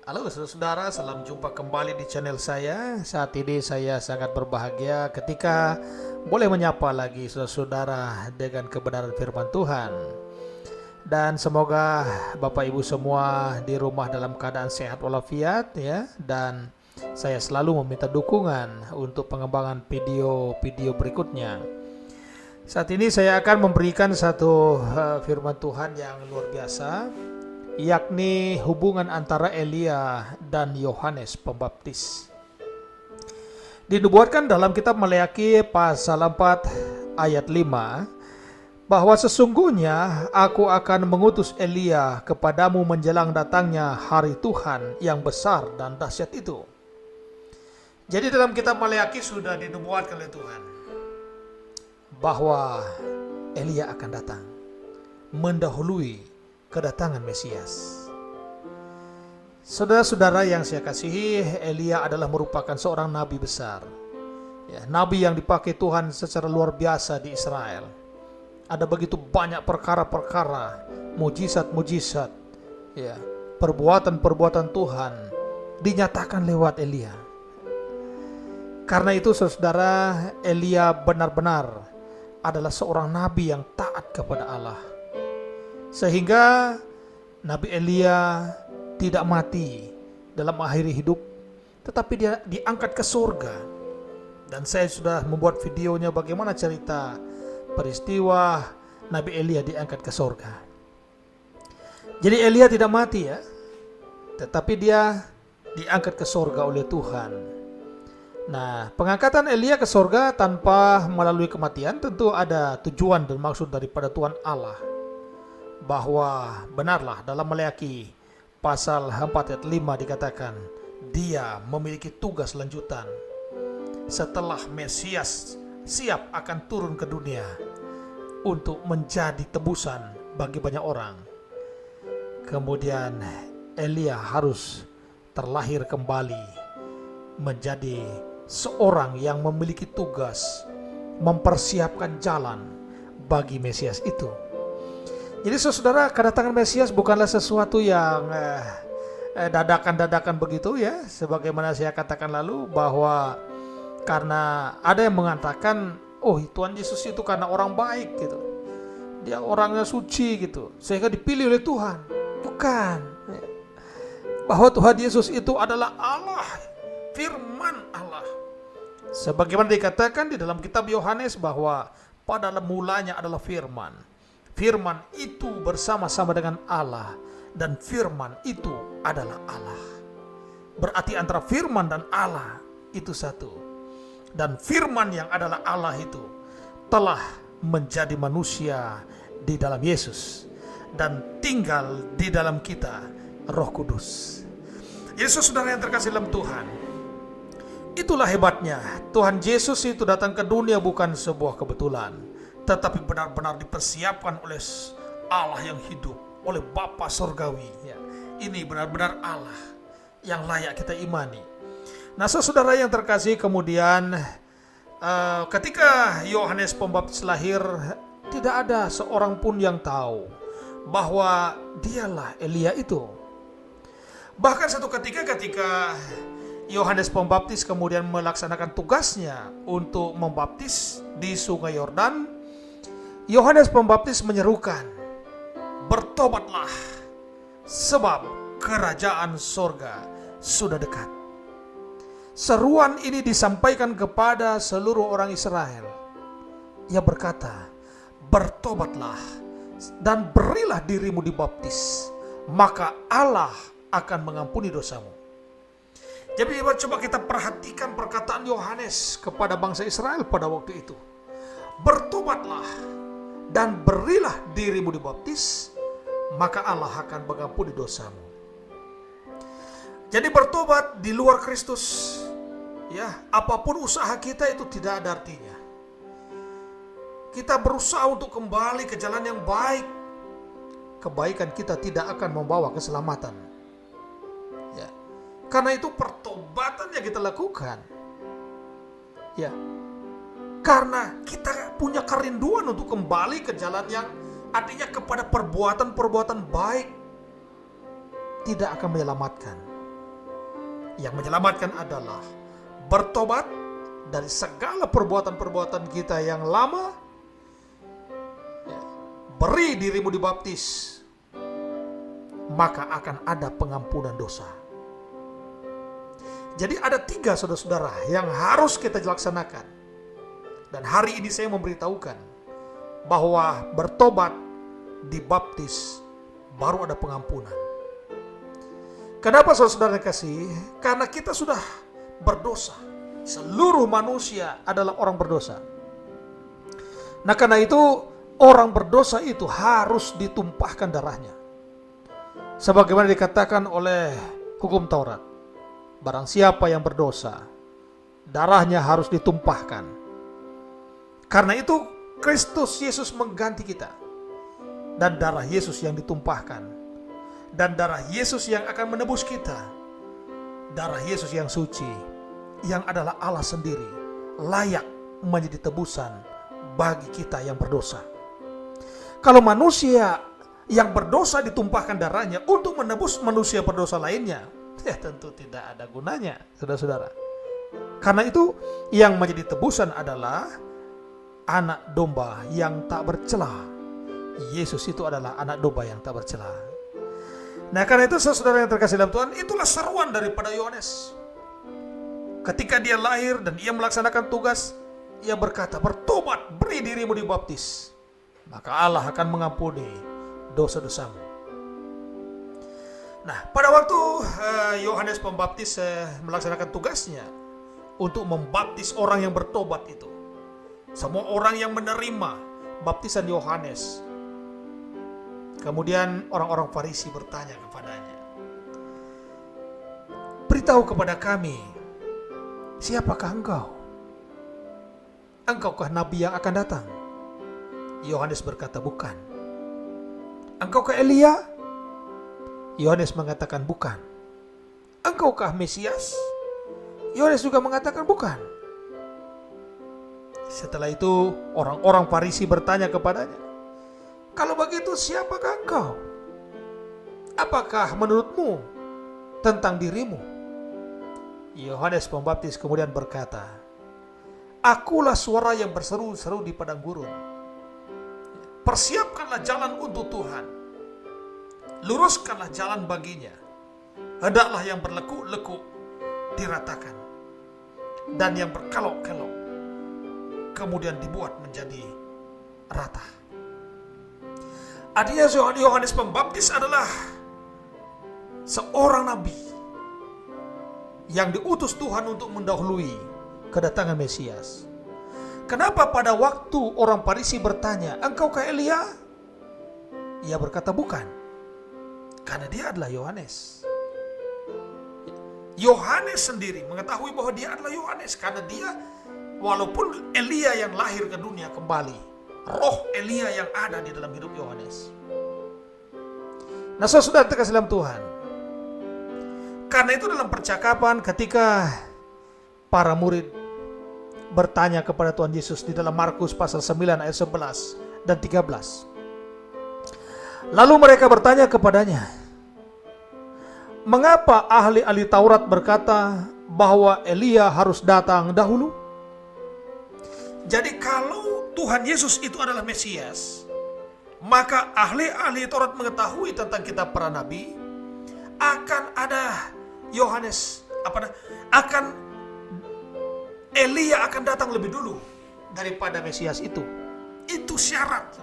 Halo saudara, salam jumpa kembali di channel saya. Saat ini saya sangat berbahagia ketika boleh menyapa lagi saudara-saudara dengan kebenaran firman Tuhan. Dan semoga Bapak Ibu semua di rumah dalam keadaan sehat walafiat ya. Dan saya selalu meminta dukungan untuk pengembangan video-video berikutnya. Saat ini saya akan memberikan satu firman Tuhan yang luar biasa, yakni hubungan antara Elia dan Yohanes Pembaptis. Dinubuatkan dalam kitab Maleakhi pasal 4 ayat 5 bahwa sesungguhnya aku akan mengutus Elia kepadamu menjelang datangnya hari Tuhan yang besar dan dahsyat itu. Jadi dalam kitab Maleakhi sudah dinubuatkan oleh Tuhan bahwa Elia akan datang mendahului kedatangan Mesias. Saudara-saudara yang saya kasihi, Elia adalah merupakan seorang nabi besar. Ya, nabi yang dipakai Tuhan secara luar biasa di Israel. Ada begitu banyak perkara-perkara, mujizat-mujizat, ya, perbuatan-perbuatan Tuhan dinyatakan lewat Elia. Karena itu saudara, Elia benar-benar adalah seorang nabi yang taat kepada Allah. Sehingga Nabi Elia tidak mati dalam akhir hidup, tetapi dia diangkat ke surga. Dan saya sudah membuat videonya bagaimana cerita peristiwa Nabi Elia diangkat ke surga. Jadi Elia tidak mati ya, tetapi dia diangkat ke surga oleh Tuhan. Nah, pengangkatan Elia ke surga tanpa melalui kematian tentu ada tujuan dan maksud daripada Tuhan Allah. Bahwa benarlah dalam Maleakhi pasal 4 ayat 5 dikatakan dia memiliki tugas lanjutan setelah Mesias siap akan turun ke dunia untuk menjadi tebusan bagi banyak orang. Kemudian Elia harus terlahir kembali menjadi seorang yang memiliki tugas mempersiapkan jalan bagi Mesias itu. Jadi saudara, kedatangan Mesias bukanlah sesuatu yang dadakan-dadakan begitu ya. Sebagaimana saya katakan lalu bahwa karena ada yang mengatakan, oh Tuhan Yesus itu karena orang baik gitu, dia orangnya suci gitu, sehingga dipilih oleh Tuhan. Bukan. Bahwa Tuhan Yesus itu adalah Allah, firman Allah. Sebagaimana dikatakan di dalam kitab Yohanes bahwa pada mulanya adalah firman. Firman itu bersama-sama dengan Allah, dan firman itu adalah Allah. Berarti antara firman dan Allah itu satu. Dan firman yang adalah Allah itu telah menjadi manusia di dalam Yesus dan tinggal di dalam kita, Roh Kudus. Yesus saudara yang terkasih dalam Tuhan, itulah hebatnya Tuhan Yesus itu datang ke dunia bukan sebuah kebetulan, tetapi benar-benar dipersiapkan oleh Allah yang hidup, oleh Bapa Surgawi. Ya, ini benar-benar Allah yang layak kita imani. Nah saudara yang terkasih, kemudian ketika Yohanes Pembaptis lahir, tidak ada seorang pun yang tahu bahwa dialah Elia itu. Bahkan satu ketika Yohanes Pembaptis kemudian melaksanakan tugasnya untuk membaptis di Sungai Yordan, Yohanes Pembaptis menyerukan, bertobatlah sebab kerajaan sorga sudah dekat. Seruan ini disampaikan kepada seluruh orang Israel. Ia berkata, bertobatlah dan berilah dirimu dibaptis, maka Allah akan mengampuni dosamu. Jadi coba kita perhatikan perkataan Yohanes kepada bangsa Israel pada waktu itu. Bertobatlah dan berilah dirimu dibaptis, maka Allah akan mengampuni dosamu. Jadi bertobat di luar Kristus, ya, apapun usaha kita itu tidak ada artinya. Kita berusaha untuk kembali ke jalan yang baik, kebaikan kita tidak akan membawa keselamatan. Ya. Karena itu pertobatan yang kita lakukan, ya, karena kita punya kerinduan untuk kembali ke jalan yang artinya kepada perbuatan-perbuatan baik, tidak akan menyelamatkan. Yang menyelamatkan adalah bertobat dari segala perbuatan-perbuatan kita yang lama, beri dirimu dibaptis, maka akan ada pengampunan dosa. Jadi ada 3 saudara-saudara yang harus kita laksanakan. Dan hari ini saya memberitahukan bahwa bertobat, dibaptis, baru ada pengampunan. Kenapa saudara-saudara kasih? Karena kita sudah berdosa. Seluruh manusia adalah orang berdosa. Nah karena itu orang berdosa itu harus ditumpahkan darahnya. Sebagaimana dikatakan oleh hukum Taurat, barang siapa yang berdosa, darahnya harus ditumpahkan. Karena itu Kristus Yesus mengganti kita. Dan darah Yesus yang ditumpahkan. Dan darah Yesus yang akan menebus kita. Darah Yesus yang suci, yang adalah Allah sendiri, layak menjadi tebusan bagi kita yang berdosa. Kalau manusia yang berdosa ditumpahkan darahnya untuk menebus manusia berdosa lainnya, ya tentu tidak ada gunanya, saudara-saudara. Karena itu yang menjadi tebusan adalah anak domba yang tak bercela. Yesus itu adalah anak domba yang tak bercela. Nah karena itu saudara yang terkasih dalam Tuhan, itulah seruan daripada Yohanes. Ketika dia lahir dan ia melaksanakan tugas, ia berkata, bertobat, beri dirimu dibaptis, maka Allah akan mengampuni dosa-dosamu. Nah pada waktu Yohanes Pembaptis melaksanakan tugasnya untuk membaptis orang yang bertobat itu, semua orang yang menerima baptisan Yohanes, kemudian orang-orang Farisi bertanya kepadanya, beritahu kepada kami, siapakah engkau? Engkaukah nabi yang akan datang? Yohanes berkata, bukan. Engkaukah Elia? Yohanes mengatakan, bukan. Engkaukah Mesias? Yohanes juga mengatakan, bukan. Setelah itu orang-orang Farisi bertanya kepadanya, kalau begitu siapakah engkau? Apakah menurutmu tentang dirimu? Yohanes Pembaptis kemudian berkata, akulah suara yang berseru-seru di padang gurun. Persiapkanlah jalan untuk Tuhan. Luruskanlah jalan baginya. Hendaklah yang berlekuk-lekuk diratakan, dan yang berkelok-kelok kemudian dibuat menjadi rata. Artinya Yohanes Pembaptis adalah seorang nabi yang diutus Tuhan untuk mendahului kedatangan Mesias. Kenapa pada waktu orang Farisi bertanya, engkaukah Elia? Ia berkata bukan. Karena dia adalah Yohanes. Yohanes sendiri mengetahui bahwa dia adalah Yohanes, karena dia walaupun Elia yang lahir ke dunia kembali, roh Elia yang ada di dalam hidup Yohanes. Nah saudara terkasih dalam Tuhan, karena itu dalam percakapan ketika para murid bertanya kepada Tuhan Yesus di dalam Markus pasal 9 ayat 11 dan 13. Lalu mereka bertanya kepadanya, mengapa ahli-ahli Taurat berkata bahwa Elia harus datang dahulu? Jadi kalau Tuhan Yesus itu adalah Mesias, maka ahli-ahli Taurat mengetahui tentang kitab para nabi, akan ada Yohanes, akan Elia akan datang lebih dulu daripada Mesias itu. Itu syarat,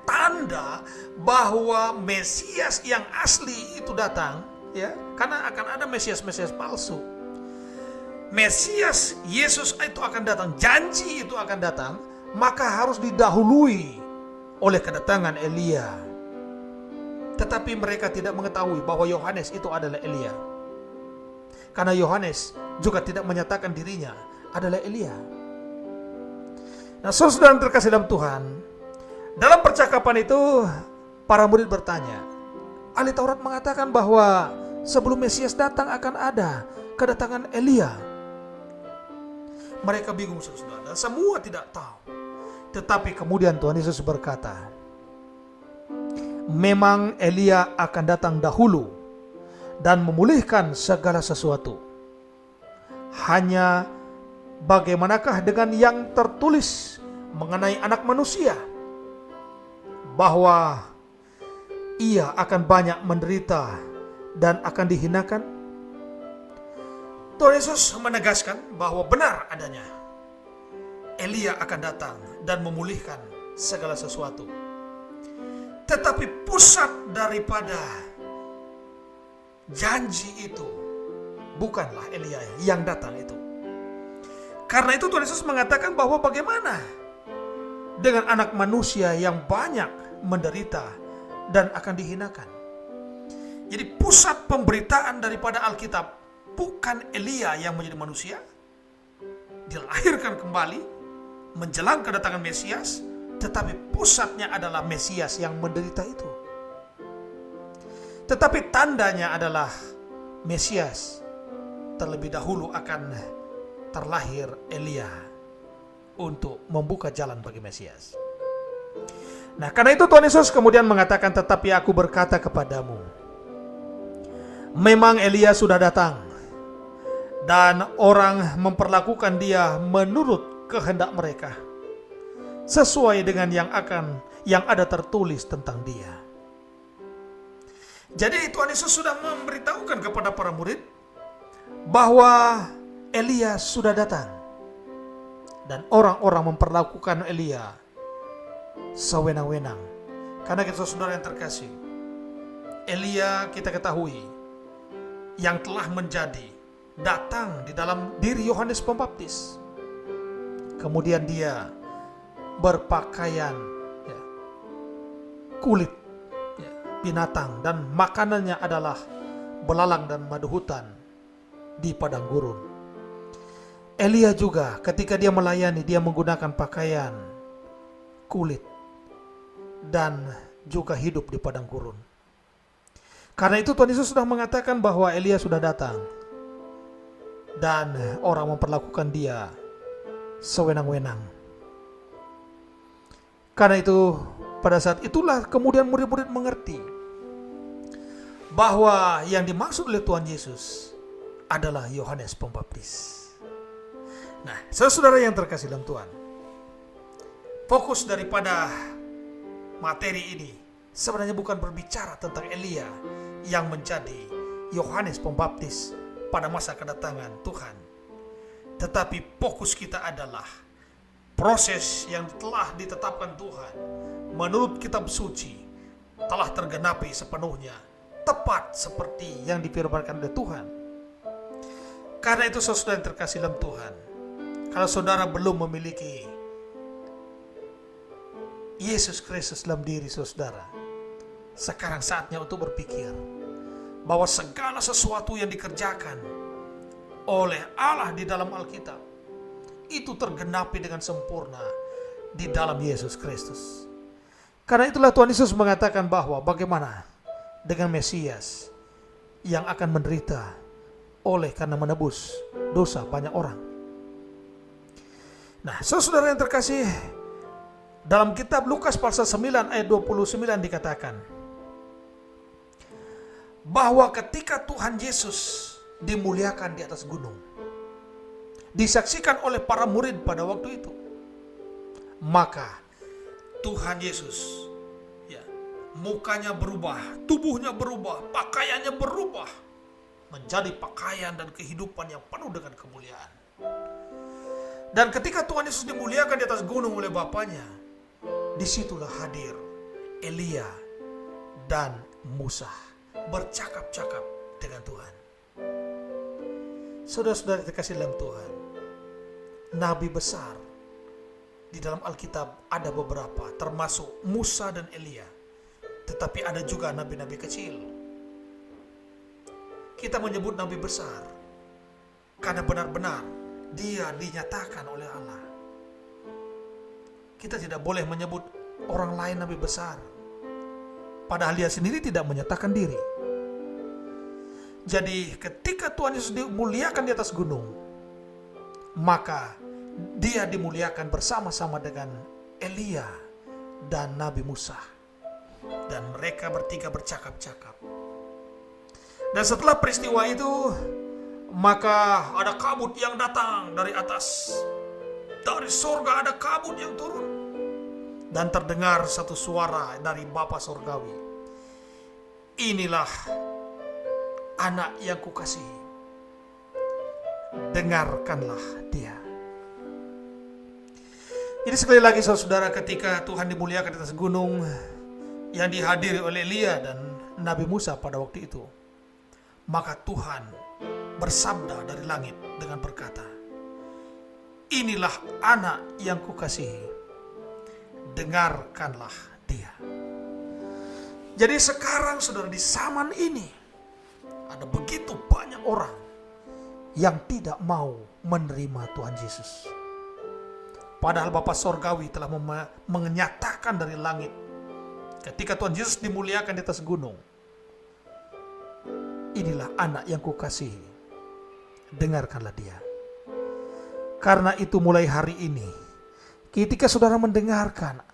tanda bahwa Mesias yang asli itu datang, ya, karena akan ada Mesias-Mesias palsu. Mesias Yesus itu akan datang, janji itu akan datang, maka harus didahului oleh kedatangan Elia. Tetapi mereka tidak mengetahui bahwa Yohanes itu adalah Elia. Karena Yohanes juga tidak menyatakan dirinya adalah Elia. Nah, saudara terkasih dalam Tuhan, dalam percakapan itu para murid bertanya, ahli Taurat mengatakan bahwa sebelum Mesias datang akan ada kedatangan Elia. Mereka bingung saudara, dan semua tidak tahu. Tetapi kemudian Tuhan Yesus berkata, memang Elia akan datang dahulu dan memulihkan segala sesuatu. hanya bagaimanakah dengan yang tertulis mengenai Anak Manusia, bahwa ia akan banyak menderita dan akan dihinakan? Tuhan Yesus menegaskan bahwa benar adanya Elia akan datang dan memulihkan segala sesuatu. Tetapi pusat daripada janji itu bukanlah Elia yang datang itu. Karena itu Tuhan Yesus mengatakan bahwa bagaimana dengan Anak Manusia yang banyak menderita dan akan dihinakan. Jadi pusat pemberitaan daripada Alkitab bukan Elia yang menjadi manusia, dilahirkan kembali menjelang kedatangan Mesias, tetapi pusatnya adalah Mesias yang menderita itu. Tetapi tandanya adalah Mesias terlebih dahulu akan terlahir Elia untuk membuka jalan bagi Mesias. Nah, karena itu Tuhan Yesus kemudian mengatakan, tetapi aku berkata kepadamu, memang Elia sudah datang, dan orang memperlakukan dia menurut kehendak mereka, sesuai dengan yang ada tertulis tentang dia. Jadi Tuhan Yesus sudah memberitahukan kepada para murid bahwa Elia sudah datang, dan orang-orang memperlakukan Elia sewenang-wenang. Karena kita saudara yang terkasih, Elia kita ketahui yang telah menjadi datang di dalam diri Yohanes Pembaptis. Kemudian dia berpakaian kulit binatang, dan makanannya adalah belalang dan madu hutan di padang gurun. Elia juga ketika dia melayani, dia menggunakan pakaian kulit dan juga hidup di padang gurun. Karena itu Tuhan Yesus sudah mengatakan bahwa Elia sudah datang, dan orang memperlakukan dia sewenang-wenang. Karena itu pada saat itulah kemudian murid-murid mengerti bahwa yang dimaksud oleh Tuhan Yesus adalah Yohanes Pembaptis. Nah, saudara yang terkasih dalam Tuhan, fokus daripada materi ini sebenarnya bukan berbicara tentang Elia yang menjadi Yohanes Pembaptis pada masa kedatangan Tuhan. Tetapi fokus kita adalah proses yang telah ditetapkan Tuhan menurut kitab suci telah tergenapi sepenuhnya, tepat seperti yang difirmankan oleh Tuhan. Karena itu saudara yang terkasih dalam Tuhan, kalau saudara belum memiliki Yesus Kristus dalam diri saudara, sekarang saatnya untuk berpikir bahwa segala sesuatu yang dikerjakan oleh Allah di dalam Alkitab itu tergenapi dengan sempurna di dalam Yesus Kristus. Karena itulah Tuhan Yesus mengatakan bahwa bagaimana dengan Mesias yang akan menderita oleh karena menebus dosa banyak orang. Nah, saudara yang terkasih, dalam kitab Lukas pasal 9 ayat 29 dikatakan bahwa ketika Tuhan Yesus dimuliakan di atas gunung, disaksikan oleh para murid pada waktu itu, maka Tuhan Yesus mukanya berubah, tubuhnya berubah, pakaiannya berubah menjadi pakaian dan kehidupan yang penuh dengan kemuliaan. Dan ketika Tuhan Yesus dimuliakan di atas gunung oleh Bapanya, disitulah hadir Elia dan Musa bercakap-cakap dengan Tuhan. Saudara-saudara terkasih dalam Tuhan, nabi besar di dalam Alkitab ada beberapa, termasuk Musa dan Elia. Tetapi ada juga nabi-nabi kecil. Kita menyebut nabi besar karena benar-benar dia dinyatakan oleh Allah. Kita tidak boleh menyebut orang lain nabi besar, padahal dia sendiri tidak menyatakan diri. Jadi ketika Tuhan Yesus dimuliakan di atas gunung, maka dia dimuliakan bersama-sama dengan Elia dan Nabi Musa. Dan mereka bertiga bercakap-cakap. Dan setelah peristiwa itu, Maka ada kabut yang datang dari atas. Dari sorga ada kabut yang turun. Dan terdengar satu suara dari Bapa Sorgawi. Inilah anak yang kukasihi. Dengarkanlah dia. Jadi sekali lagi saudara, ketika Tuhan dimuliakan di atas gunung yang dihadiri oleh Elia dan Nabi Musa pada waktu itu, maka Tuhan bersabda dari langit dengan berkata, inilah anak yang kukasihi, dengarkanlah dia. Jadi sekarang saudara, di zaman ini ada begitu banyak orang yang tidak mau menerima Tuhan Yesus. Padahal Bapa Sorgawi telah menyatakan dari langit ketika Tuhan Yesus dimuliakan di atas gunung, inilah anak yang kukasihi, dengarkanlah dia. Karena itu mulai hari ini, ketika saudara mendengarkan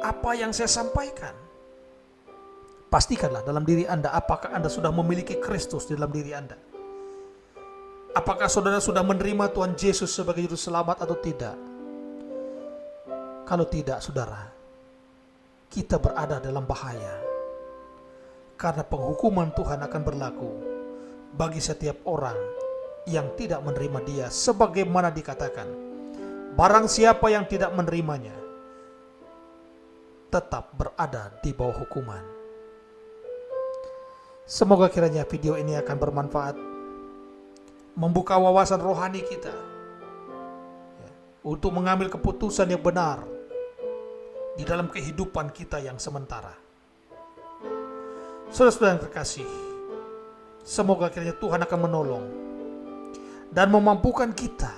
apa yang saya sampaikan, pastikanlah dalam diri Anda apakah Anda sudah memiliki Kristus di dalam diri Anda. Apakah saudara sudah menerima Tuhan Yesus sebagai juru selamat atau tidak? Kalau tidak, saudara, kita berada dalam bahaya. Karena penghukuman Tuhan akan berlaku bagi setiap orang yang tidak menerima dia, sebagaimana dikatakan, barang siapa yang tidak menerimanya tetap berada di bawah hukuman. Semoga kiranya video ini akan bermanfaat, membuka wawasan rohani kita untuk mengambil keputusan yang benar di dalam kehidupan kita yang sementara. Saudara-saudara yang terkasih, semoga kiranya Tuhan akan menolong dan memampukan kita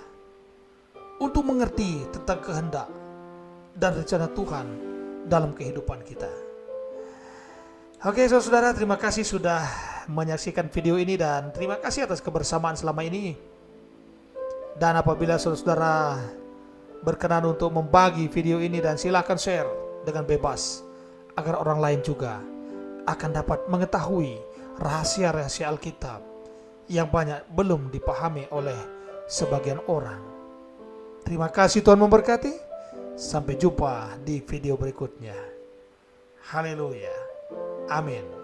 untuk mengerti tentang kehendak dan rencana Tuhan dalam kehidupan kita. Oke saudara, terima kasih sudah menyaksikan video ini dan terima kasih atas kebersamaan selama ini. Dan apabila saudara berkenan untuk membagi video ini, dan silakan share dengan bebas agar orang lain juga akan dapat mengetahui rahasia-rahasia Alkitab yang banyak belum dipahami oleh sebagian orang. Terima kasih, Tuhan memberkati. Sampai jumpa di video berikutnya. Haleluya. Amin.